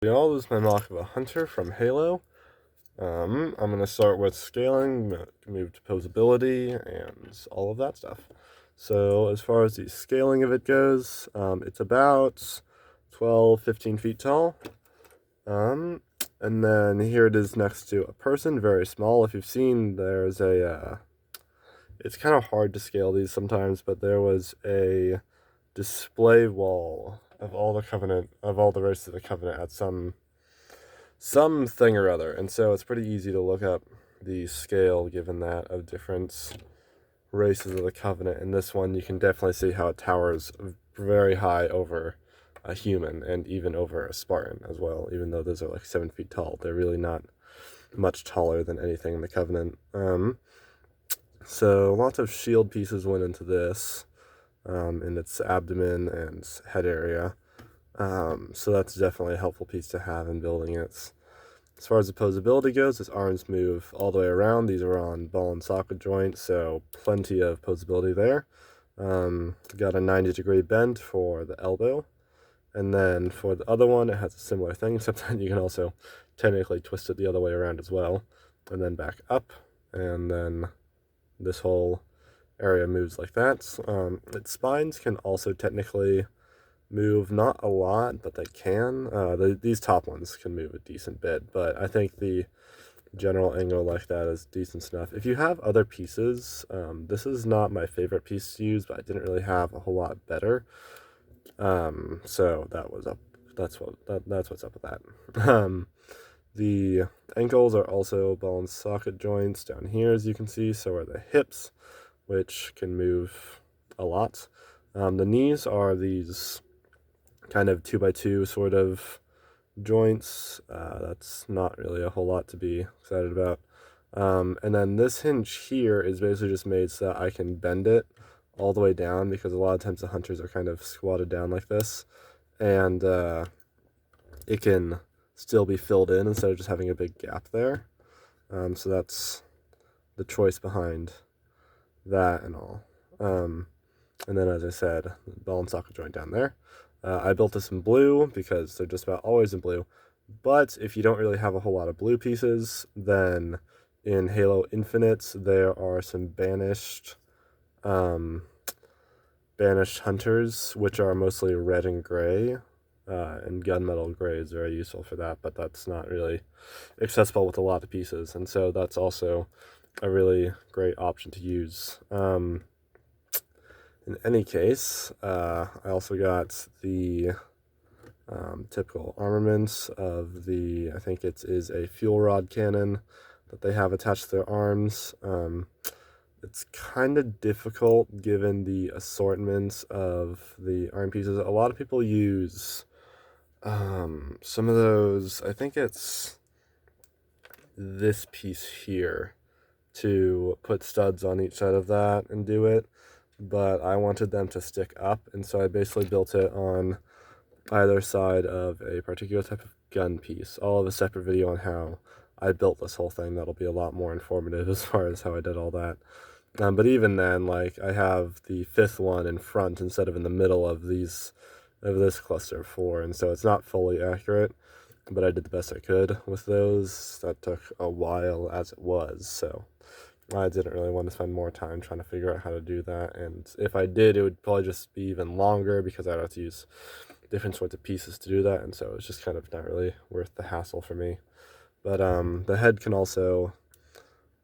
Y'all, this is my mock of a hunter from Halo. I'm going to start with scaling, move to posability, and all of that stuff. So as far as the scaling of it goes, it's about 12, 15 feet tall. And then here it is next to a person, very small. If you've seen, there's it's kind of hard to scale these sometimes, but there was a display wall of all the Covenant, of all the races of the Covenant at something or other, and so it's pretty easy to look up the scale given that of different races of the Covenant. In this one, you can definitely see how it towers very high over a human and even over a Spartan as well, even though those are like 7 feet tall. They're really not much taller than anything in the Covenant. So lots of shield pieces went into this in its abdomen and head area. So that's definitely a helpful piece to have in building it. As far as the posability goes, his arms move all the way around. These are on ball and socket joints, so plenty of posability there. Got a 90-degree bend for the elbow. And then for the other one, it has a similar thing, except that you can also technically twist it the other way around as well. And then back up, and then this whole area moves like that. Its spines can also technically move, not a lot, but they can. These top ones can move a decent bit, but I think the general angle like that is decent enough. If you have other pieces, this is not my favorite piece to use, but I didn't really have a whole lot better. So that was up. That's what's up with that. The ankles are also ball and socket joints down here, as you can see. So are the hips, which can move a lot. The knees are these kind of 2x2 sort of joints. That's not really a whole lot to be excited about. And then this hinge here is basically just made so that I can bend it all the way down, because a lot of times the hunters are kind of squatted down like this, and it can still be filled in instead of just having a big gap there. So that's the choice behind that and all. And then, as I said, ball and socket joint down there. I built this in blue because they're just about always in blue. But if you don't really have a whole lot of blue pieces, then in Halo Infinite, there are some banished hunters, which are mostly red and gray. And gunmetal gray is very useful for that, but that's not really accessible with a lot of pieces. And so that's also a really great option to use. In any case, I also got the typical armaments of the, I think it is a fuel rod cannon that they have attached to their arms. It's kind of difficult given the assortments of the arm pieces. A lot of people use some of those, I think it's this piece here, to put studs on each side of that and do it, but I wanted them to stick up, and so I basically built it on either side of a particular type of gun piece. I'll have a separate video on how I built this whole thing. That'll be a lot more informative as far as how I did all that. But even then, like, I have the fifth one in front instead of in the middle of this cluster of 4, and so it's not fully accurate, but I did the best I could with those. That took a while as it was, so I didn't really want to spend more time trying to figure out how to do that, and if I did, it would probably just be even longer because I'd have to use different sorts of pieces to do that, and so it's just kind of not really worth the hassle for me. But the head can also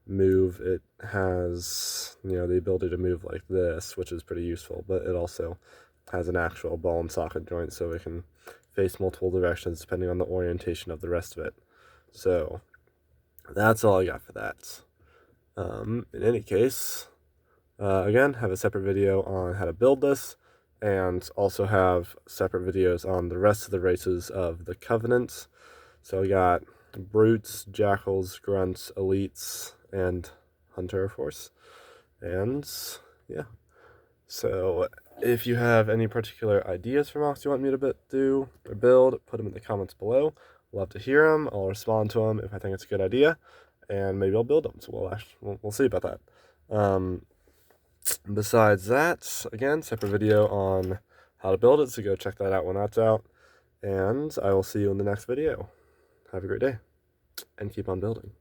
move. It has, the ability to move like this, which is pretty useful, but it also has an actual ball and socket joint, so it can face multiple directions depending on the orientation of the rest of it. So that's all I got for that. In any case, again, have a separate video on how to build this, and also have separate videos on the rest of the races of the Covenant. So we got brutes, jackals, grunts, elites, and hunter, of course. And yeah. So if you have any particular ideas for mocks you want me to do or build, put them in the comments below. Love to hear them. I'll respond to them if I think it's a good idea, and maybe I'll build them. So we'll see about that. Besides that, again, separate video on how to build it, so go check that out when that's out. and I will see you in the next video. Have a great day, and keep on building.